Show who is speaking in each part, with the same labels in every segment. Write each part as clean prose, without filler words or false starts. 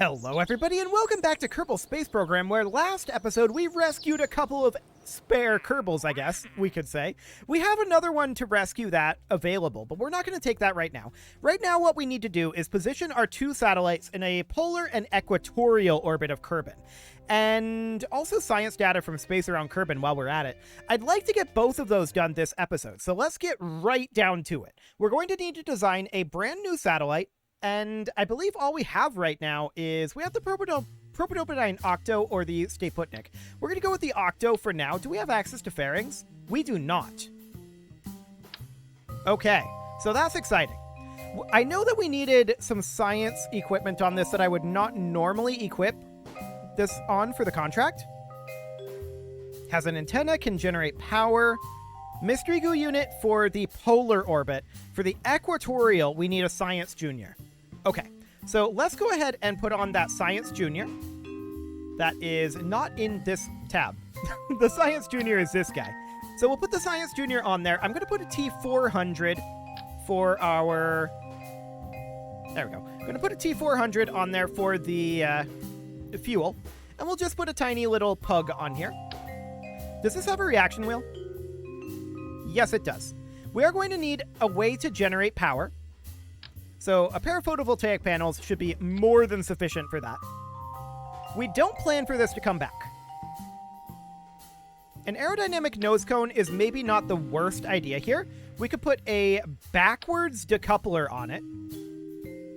Speaker 1: Hello everybody and welcome back to Kerbal Space Program, where last episode we rescued a couple of spare Kerbals, I guess we could say. We have another one to rescue that available, but we're not going to take that right now. Right now what we need to do is position our two satellites in a polar and equatorial orbit of Kerbin. And also science data from space around Kerbin while we're at it. I'd like to get both of those done this episode, so let's get right down to it. We're going to need to design a brand new satellite, and I believe all we have right now is we have the Propydopadine Octo or the Staputnik. We're going to go with the Octo for now. Do we have access to fairings? We do not. Okay, so that's exciting. I know that we needed some science equipment on this that I would not normally equip this on for the contract. Has an antenna, can generate power. Mystery goo unit for the polar orbit. For the equatorial, we need a science junior. Okay, so let's go ahead and put on that science junior. That is not in this tab. The science junior is this guy. So we'll put the science junior on there. I'm going to put a T400 for our... There we go. I'm going to put a T400 on there for the fuel. And we'll just put a tiny little pug on here. Does this have a reaction wheel? Yes, it does. We are going to need a way to generate power. So a pair of photovoltaic panels should be more than sufficient for that. We don't plan for this to come back. An aerodynamic nose cone is maybe not the worst idea here. We could put a backwards decoupler on it,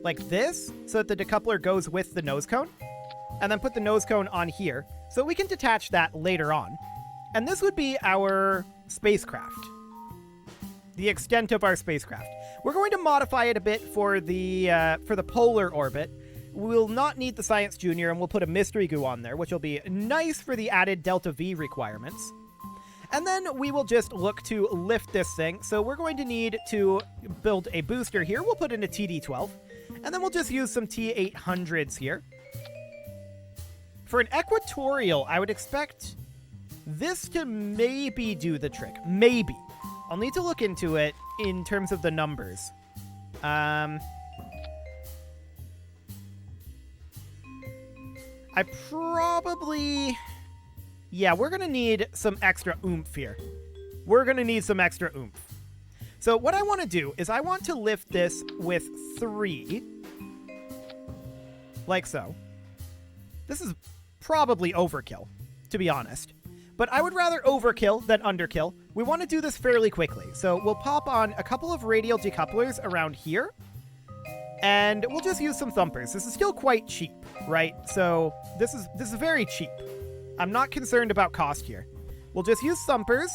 Speaker 1: like this, so that the decoupler goes with the nose cone, and then put the nose cone on here, so we can detach that later on. And this would be our spacecraft. The extent of our spacecraft. We're going to modify it a bit for the polar orbit. We'll not need the Science Junior, and we'll put a Mystery Goo on there, which will be nice for the added Delta V requirements. And then we will just look to lift this thing. So we're going to need to build a booster here. We'll put in a TD-12, and then we'll just use some T-800s here. For an equatorial, I would expect this to maybe do the trick. Maybe. I'll need to look into it in terms of the numbers. I probably... Yeah, we're going to need some extra oomph here. We're going to need some extra oomph. So what I want to do is I want to lift this with 3. Like so. This is probably overkill, to be honest. But I would rather overkill than underkill. We want to do this fairly quickly. So we'll pop on a couple of radial decouplers around here. And we'll just use some thumpers. This is still quite cheap, right? So this is very cheap. I'm not concerned about cost here. We'll just use thumpers.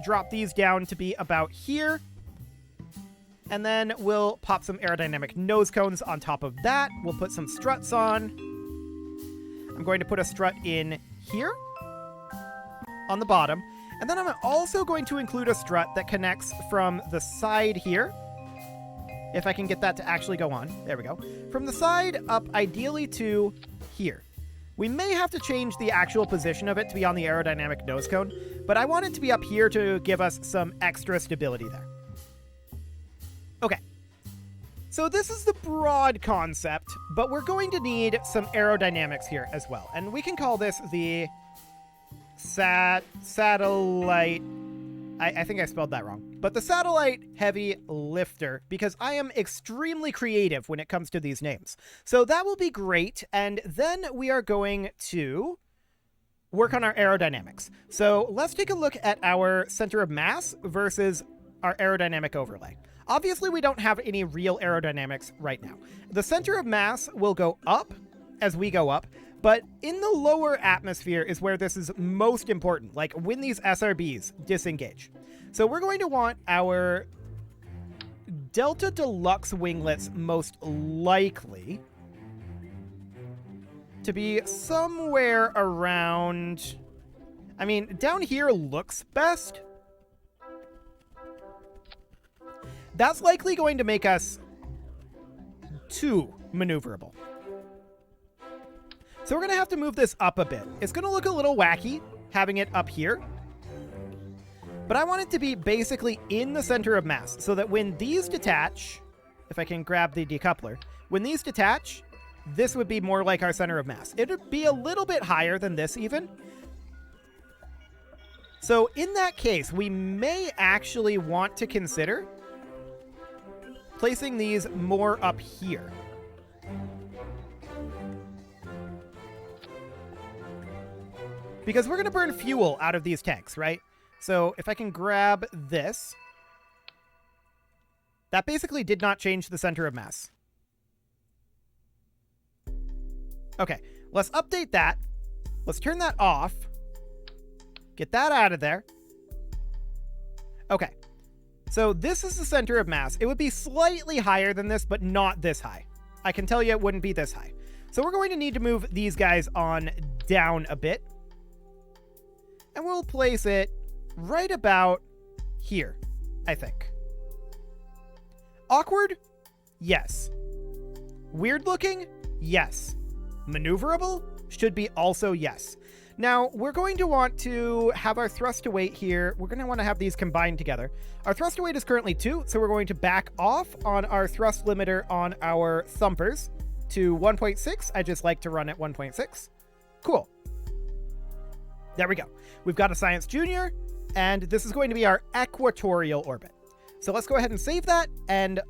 Speaker 1: Drop these down to be about here. And then we'll pop some aerodynamic nose cones on top of that. We'll put some struts on. I'm going to put a strut in here on the bottom. And then I'm also going to include a strut that connects from the side here. If I can get that to actually go on. There we go. From the side up, ideally to here. We may have to change the actual position of it to be on the aerodynamic nose cone, but I want it to be up here to give us some extra stability there. Okay. So this is the broad concept, but we're going to need some aerodynamics here as well. And we can call this the satellite... I think I spelled that wrong. But the Satellite Heavy Lifter, because I am extremely creative when it comes to these names. So that will be great, and then we are going to work on our aerodynamics. So let's take a look at our center of mass versus our aerodynamic overlay. Obviously, we don't have any real aerodynamics right now. The center of mass will go up as we go up, but in the lower atmosphere is where this is most important, like when these SRBs disengage. So we're going to want our Delta Deluxe winglets most likely to be somewhere around... I mean, down here looks best. That's likely going to make us too maneuverable. So we're going to have to move this up a bit. It's going to look a little wacky having it up here. But I want it to be basically in the center of mass so that when these detach, if I can grab the decoupler, when these detach, this would be more like our center of mass. It would be a little bit higher than this even. So in that case, we may actually want to consider placing these more up here. Because we're going to burn fuel out of these tanks, right? So if I can grab this, that basically did not change the center of mass. Okay, let's update that. Let's turn that off. Get that out of there. Okay, so this is the center of mass. It would be slightly higher than this, but not this high. I can tell you it wouldn't be this high. So we're going to need to move these guys on down a bit. And we'll place it right about here, I think. Awkward? Yes. Weird looking? Yes. Maneuverable? Should be also yes. Now, we're going to want to have our thrust to weight here. We're going to want to have these combined together. Our thrust to weight is currently 2, so we're going to back off on our thrust limiter on our thumpers to 1.6. I just like to run at 1.6. Cool. There we go. We've got a Science Junior, and this is going to be our equatorial orbit. So let's go ahead and save that. And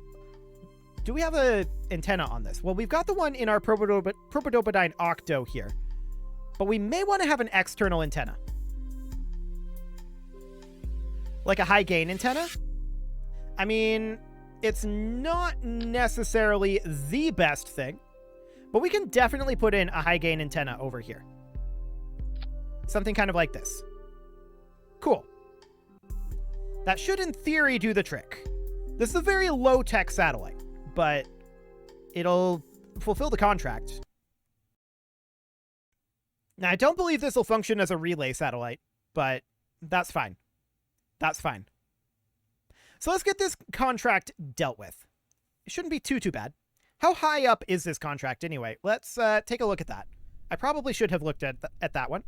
Speaker 1: do we have an antenna on this? Well, we've got the one in our Propidopodyne Octo here, but we may want to have an external antenna. Like a high gain antenna. I mean, it's not necessarily the best thing, but we can definitely put in a high gain antenna over here. Something kind of like this. Cool. That should, in theory, do the trick. This is a very low-tech satellite, but it'll fulfill the contract. Now, I don't believe this will function as a relay satellite, but that's fine. That's fine. So let's get this contract dealt with. It shouldn't be too bad. How high up is this contract anyway? Let's take a look at that. I probably should have looked at that one.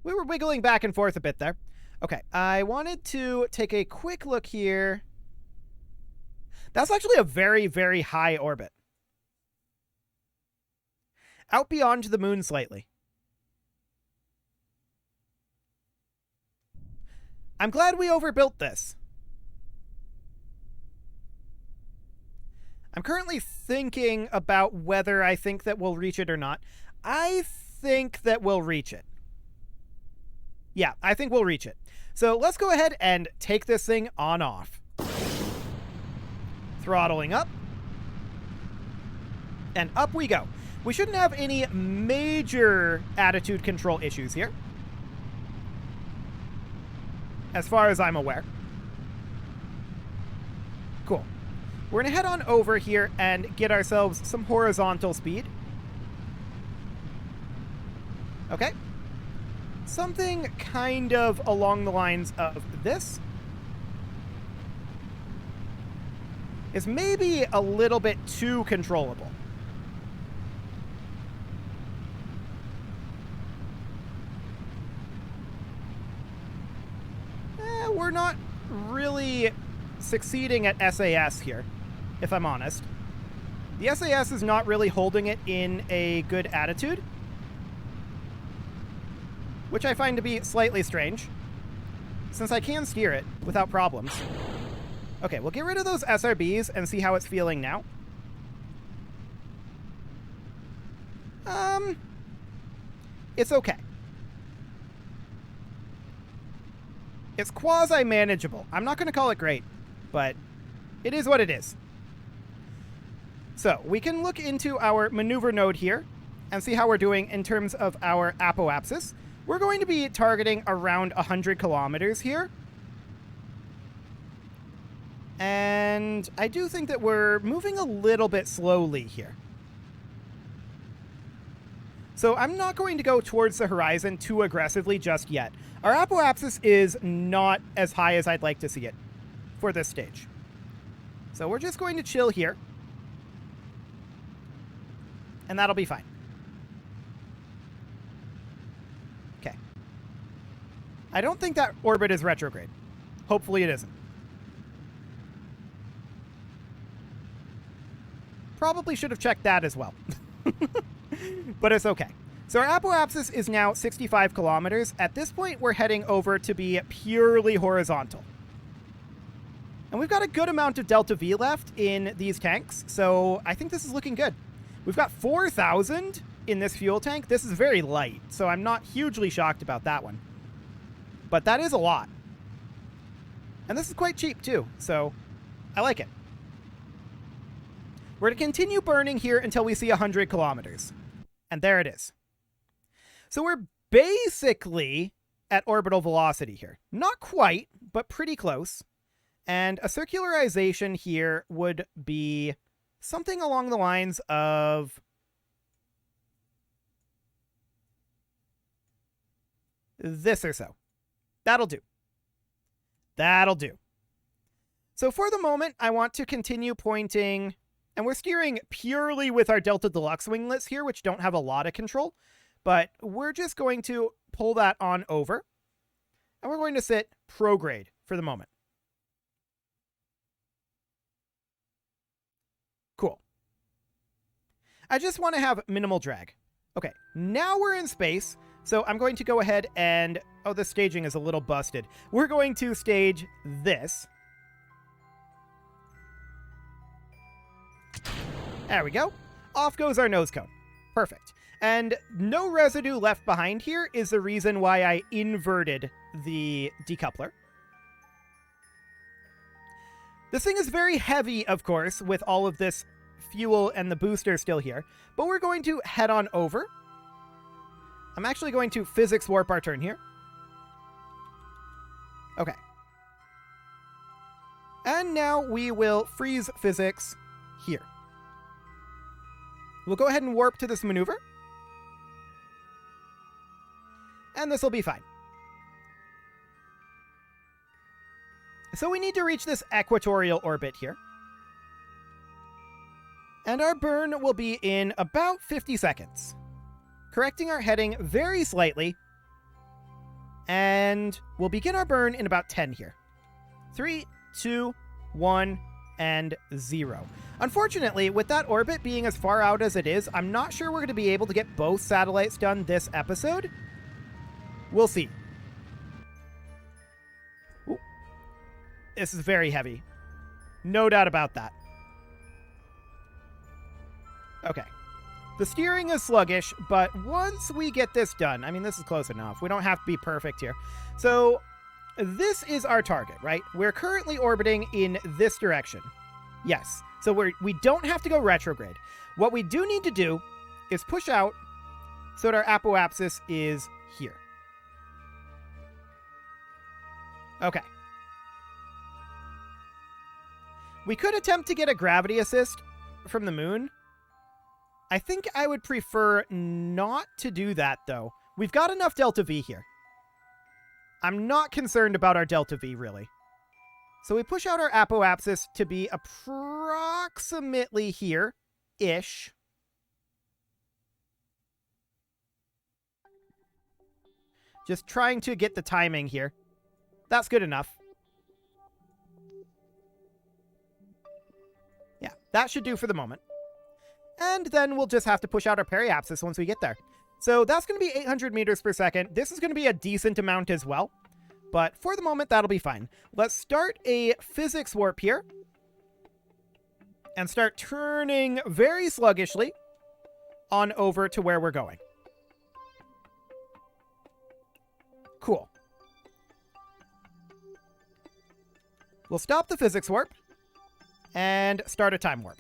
Speaker 1: We were wiggling back and forth a bit there. Okay, I wanted to take a quick look here. That's actually a very, very high orbit. Out beyond the moon slightly. I'm glad we overbuilt this. I'm currently thinking about whether I think that we'll reach it or not. I think that we'll reach it. Yeah, I think we'll reach it. So let's go ahead and take this thing on off. Throttling up. And up we go. We shouldn't have any major attitude control issues here, as far as I'm aware. Cool. We're going to head on over here and get ourselves some horizontal speed. Okay. Something kind of along the lines of this is maybe a little bit too controllable. We're not really succeeding at SAS here, if I'm honest. The SAS is not really holding it in a good attitude, which I find to be slightly strange, since I can steer it without problems. Okay, we'll get rid of those SRBs and see how it's feeling now. It's okay. It's quasi-manageable. I'm not going to call it great, but it is what it is. So we can look into our maneuver node here and see how we're doing in terms of our apoapsis. We're going to be targeting around 100 kilometers here. And I do think that we're moving a little bit slowly here. So I'm not going to go towards the horizon too aggressively just yet. Our apoapsis is not as high as I'd like to see it for this stage. So we're just going to chill here. And that'll be fine. Okay. I don't think that orbit is retrograde. Hopefully it isn't. Probably should have checked that as well. But it's okay. So our apoapsis is now 65 kilometers. At this point, we're heading over to be purely horizontal. And we've got a good amount of delta V left in these tanks, so I think this is looking good. We've got 4,000 in this fuel tank. This is very light, so I'm not hugely shocked about that one. But that is a lot. And this is quite cheap, too, so I like it. We're going to continue burning here until we see 100 kilometers. And there it is. So we're basically at orbital velocity here. Not quite, but pretty close. And a circularization here would be something along the lines of this or so. That'll do. That'll do. So for the moment, I want to continue pointing, and we're steering purely with our Delta Deluxe winglets here, which don't have a lot of control, but we're just going to pull that on over, and we're going to sit prograde for the moment. Cool. I just want to have minimal drag. Okay, now we're in space, so I'm going to go ahead and... Oh, the staging is a little busted. We're going to stage this. There we go. Off goes our nose cone. Perfect. And no residue left behind here is the reason why I inverted the decoupler. This thing is very heavy, of course, with all of this fuel and the booster still here, but we're going to head on over. I'm actually going to physics warp our turn here. Okay. And now we will freeze physics here. We'll go ahead and warp to this maneuver. And this will be fine. So we need to reach this equatorial orbit here. And our burn will be in about 50 seconds. Correcting our heading very slightly. And we'll begin our burn in about 10 here. 3, 2, 1, and 0. Unfortunately, with that orbit being as far out as it is, I'm not sure we're going to be able to get both satellites done this episode. We'll see. Ooh. This is very heavy. No doubt about that. Okay. The steering is sluggish, but once we get this done, I mean, this is close enough. We don't have to be perfect here. So this is our target, right? We're currently orbiting in this direction. Yes. So we don't have to go retrograde. What we do need to do is push out so that our apoapsis is here. Okay. We could attempt to get a gravity assist from the moon. I think I would prefer not to do that, though. We've got enough delta V here. I'm not concerned about our delta V, really. So we push out our apoapsis to be approximately here-ish. Just trying to get the timing here. That's good enough. Yeah, that should do for the moment. And then we'll just have to push out our periapsis once we get there. So that's going to be 800 meters per second. This is going to be a decent amount as well. But for the moment, that'll be fine. Let's start a physics warp here. And start turning very sluggishly on over to where we're going. Cool. We'll stop the physics warp. And start a time warp.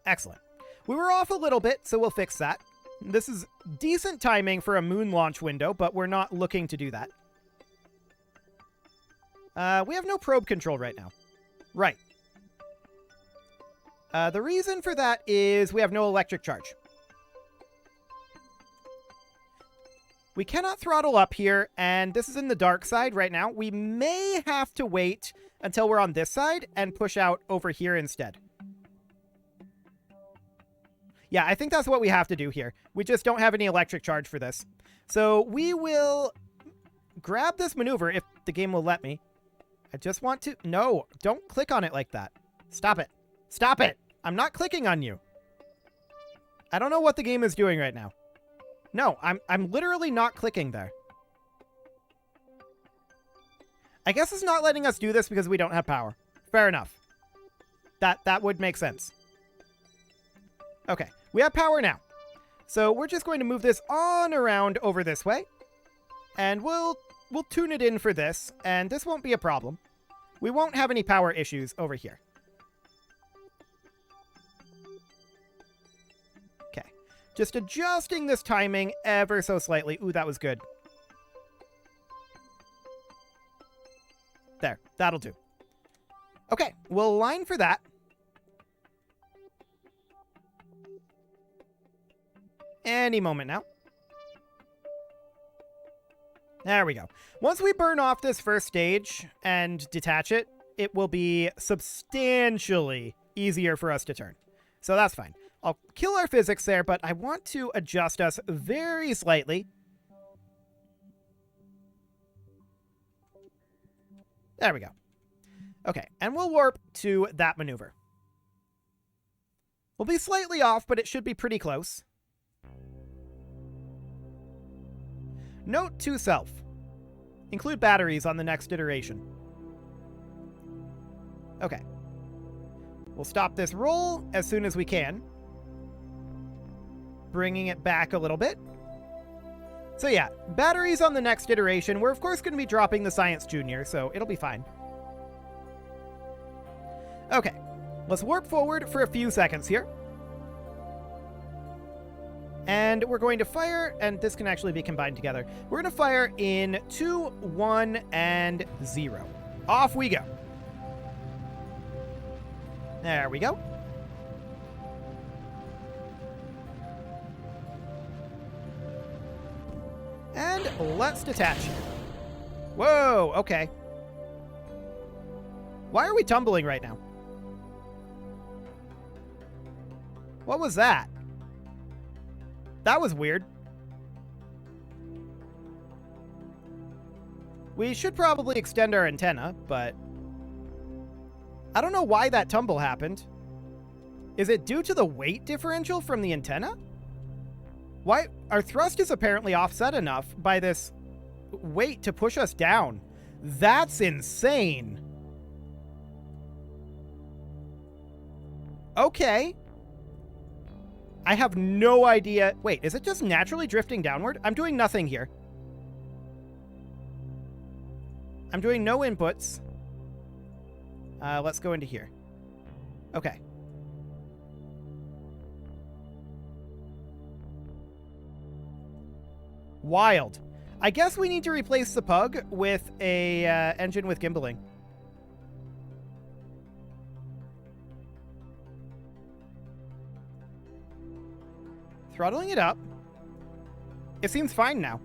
Speaker 1: Excellent. We were off a little bit, so we'll fix that. This is decent timing for a moon launch window, but we're not looking to do that. We have no probe control right now. Right. The reason for that is we have no electric charge. We cannot throttle up here, and this is in the dark side right now. We may have to wait until we're on this side and push out over here instead. Yeah, I think that's what we have to do here. We just don't have any electric charge for this. So we will grab this maneuver if the game will let me. I just want to... No, don't click on it like that. Stop it. Stop it. I'm not clicking on you. I don't know what the game is doing right now. No, I'm literally not clicking there. I guess it's not letting us do this because we don't have power. Fair enough. That would make sense. Okay, we have power now. So we're just going to move this on around over this way. And we'll tune it in for this, and this won't be a problem. We won't have any power issues over here. Okay, just adjusting this timing ever so slightly. Ooh, that was good. There, that'll do. Okay, we'll align for that. Any moment now. There we go. Once we burn off this first stage and detach it, it will be substantially easier for us to turn. So that's fine. I'll kill our physics there, but I want to adjust us very slightly. There we go. Okay, and we'll warp to that maneuver. We'll be slightly off, but it should be pretty close. Note to self. Include batteries on the next iteration. Okay. We'll stop this roll as soon as we can. Bringing it back a little bit. So yeah, batteries on the next iteration. We're of course going to be dropping the Science Junior, so it'll be fine. Okay, let's warp forward for a few seconds here. And we're going to fire, and this can actually be combined together. We're going to fire in 2, 1, and 0. Off we go. There we go. And let's detach. Whoa, okay. Why are we tumbling right now? What was that? That was weird. We should probably extend our antenna, but I don't know why that tumble happened. Is it due to the weight differential from the antenna? Why? Our thrust is apparently offset enough by this weight to push us down. That's insane. Okay. I have no idea. Wait, is it just naturally drifting downward? I'm doing nothing here. I'm doing no inputs. Let's go into here. Okay. Wild. I guess we need to replace the Pug with a engine with gimbaling. Throttling it up. It seems fine now.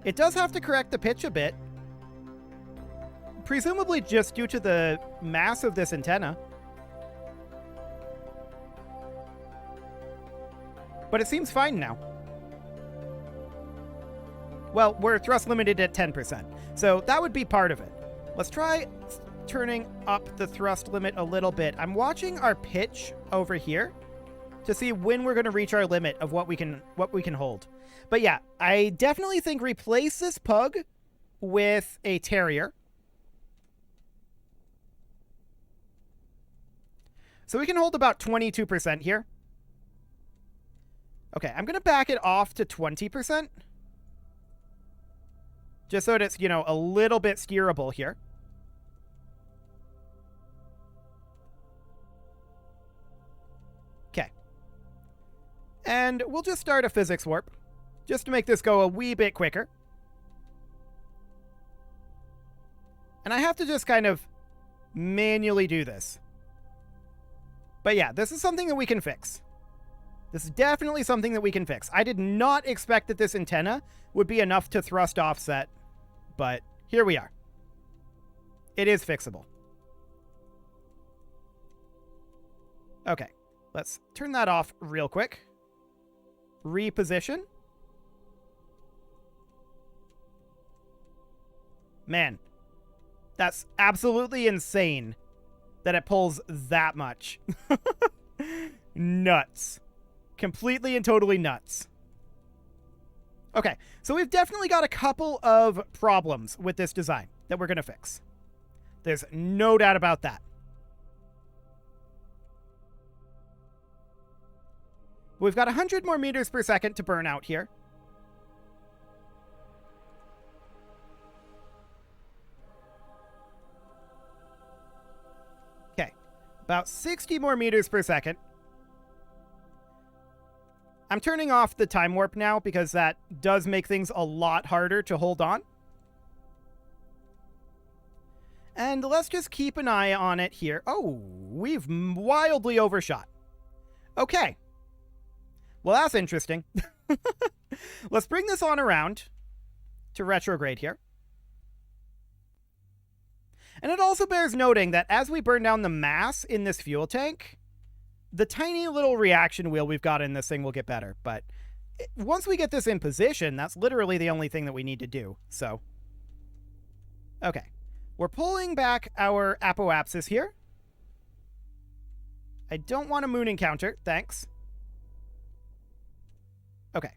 Speaker 1: It does have to correct the pitch a bit. Presumably just due to the mass of this antenna. But it seems fine now. Well, we're thrust limited at 10%, so that would be part of it. Let's try turning up the thrust limit a little bit. I'm watching our pitch over here to see when we're going to reach our limit of what we can hold. But yeah, I definitely think replace this Pug with a Terrier. So we can hold about 22% here. Okay, I'm going to back it off to 20%. Just so that it's, you know, a little bit steerable here. Okay. And we'll just start a physics warp, just to make this go a wee bit quicker. And I have to just kind of manually do this. But yeah, this is something that we can fix. This is definitely something that we can fix. I did not expect that this antenna would be enough to thrust offset, but here we are. It is fixable. Okay, let's turn that off real quick. Reposition. Man, that's absolutely insane that it pulls that much. Nuts. Completely and totally nuts. Okay, so we've definitely got a couple of problems with this design that we're going to fix. There's no doubt about that. We've got 100 more meters per second to burn out here. Okay, about 60 more meters per second. I'm turning off the time warp now because that does make things a lot harder to hold on. And let's just keep an eye on it here. Oh, we've wildly overshot. Okay. Well, that's interesting. Let's bring this on around to retrograde here. And it also bears noting that as we burn down the mass in this fuel tank, the tiny little reaction wheel we've got in this thing will get better. But once we get this in position, that's literally the only thing that we need to do. So, okay. We're pulling back our apoapsis here. I don't want a moon encounter. Thanks. Okay.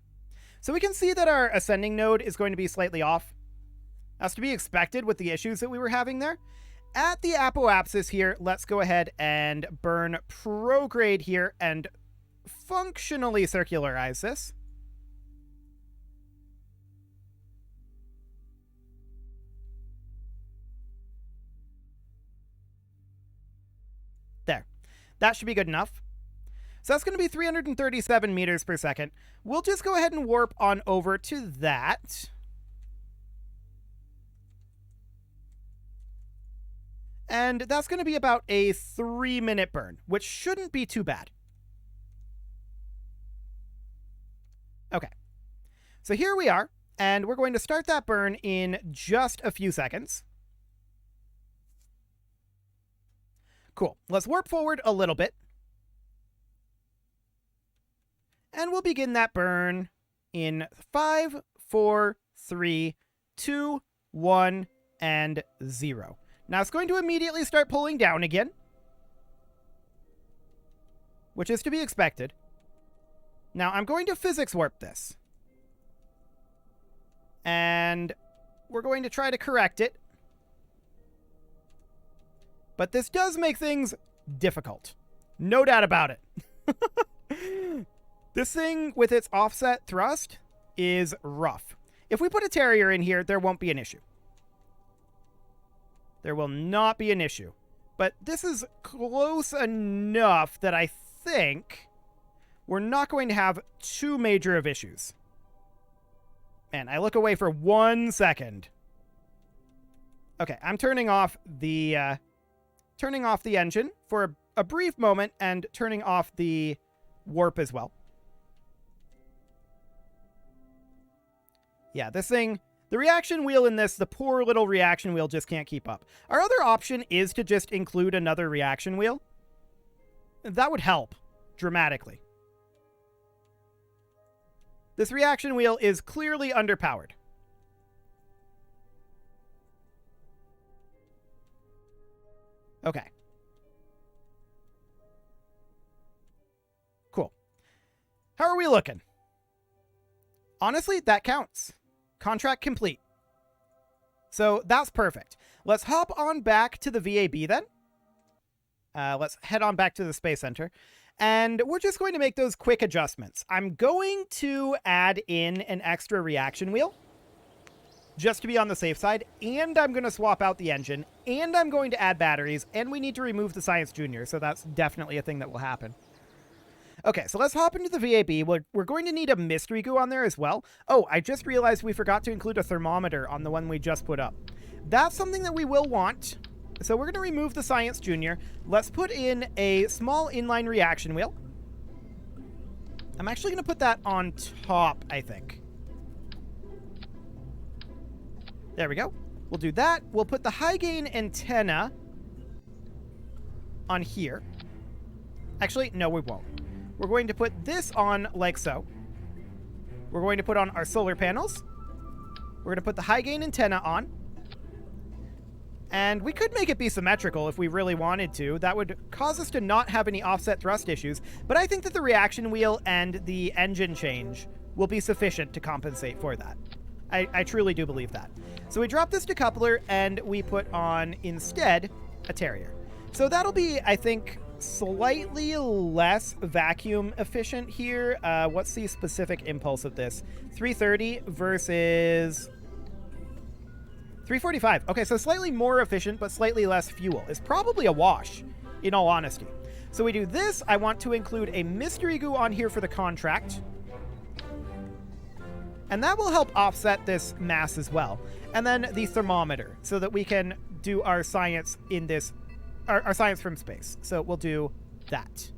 Speaker 1: So we can see that our ascending node is going to be slightly off. That's to be expected with the issues that we were having there. At the apoapsis here, let's go ahead and burn prograde here and functionally circularize this. There. That should be good enough. So that's going to be 337 meters per second. We'll just go ahead and warp on over to that. And that's going to be about a 3-minute burn, which shouldn't be too bad. Okay. So here we are, and we're going to start that burn in just a few seconds. Cool. Let's warp forward a little bit. And we'll begin that burn in 5, 4, 3, 2, 1, and 0. Now it's going to immediately start pulling down again, which is to be expected. Now I'm going to physics warp this. And we're going to try to correct it. But this does make things difficult. No doubt about it. This thing with its offset thrust is rough. If we put a Terrier in here, there won't be an issue. There will not be an issue. But this is close enough that I think we're not going to have too major of issues. Man, I look away for 1 second. Okay, I'm turning off the engine for a brief moment and turning off the warp as well. Yeah, this thing, the reaction wheel in this, the poor little reaction wheel just can't keep up. Our other option is to just include another reaction wheel. That would help dramatically. This reaction wheel is clearly underpowered. Okay. Cool. How are we looking? Honestly, that counts. Contract complete. So that's perfect. Let's hop on back to the VAB then. Let's head on back to the Space Center. And we're just going to make those quick adjustments. I'm going to add in an extra reaction wheel, just to be on the safe side, and I'm going to swap out the engine, and I'm going to add batteries, and we need to remove the Science Junior, so that's definitely a thing that will happen. Okay, so let's hop into the VAB. We're going to need a mystery goo on there as well. Oh, I just realized we forgot to include a thermometer on the one we just put up. That's something that we will want. So we're going to remove the Science Junior. Let's put in a small inline reaction wheel. I'm actually going to put that on top, I think. There we go. We'll do that. We'll put the high gain antenna on here. Actually, no, we won't. We're going to put this on like so. We're going to put on our solar panels. We're going to put the high gain antenna on. And we could make it be symmetrical if we really wanted to. That would cause us to not have any offset thrust issues. But I think that the reaction wheel and the engine change will be sufficient to compensate for that. I truly do believe that. So we drop this decoupler and we put on, instead, a Terrier. So that'll be, I think, slightly less vacuum efficient here. What's the specific impulse of this? 330 versus 345. Okay, so slightly more efficient, but slightly less fuel. It's probably a wash, in all honesty. So we do this. I want to include a mystery goo on here for the contract. And that will help offset this mass as well. And then the thermometer, so that we can do our science in this, our science from space. So we'll do that.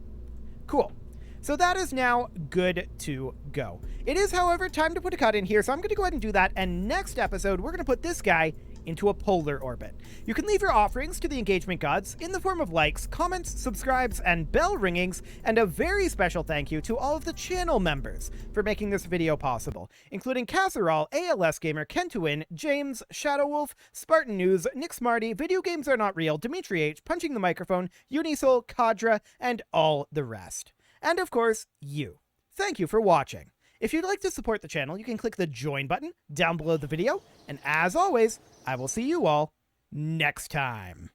Speaker 1: Cool. So that is now good to go. It is, however, time to put a cut in here, so I'm going to go ahead and do that, and next episode, we're going to put this guy into a polar orbit. You can leave your offerings to the engagement gods in the form of likes, comments, subscribes, and bell ringings, and a very special thank you to all of the channel members for making this video possible, including Casserole, ALS Gamer, Kentuin, James, Shadow Wolf, Spartan News, Nick Smarty, Video Games Are Not Real, Dimitri H, Punching the Microphone, Unisol, Kadra, and all the rest. And of course, you. Thank you for watching. If you'd like to support the channel, you can click the join button down below the video. And as always, I will see you all next time.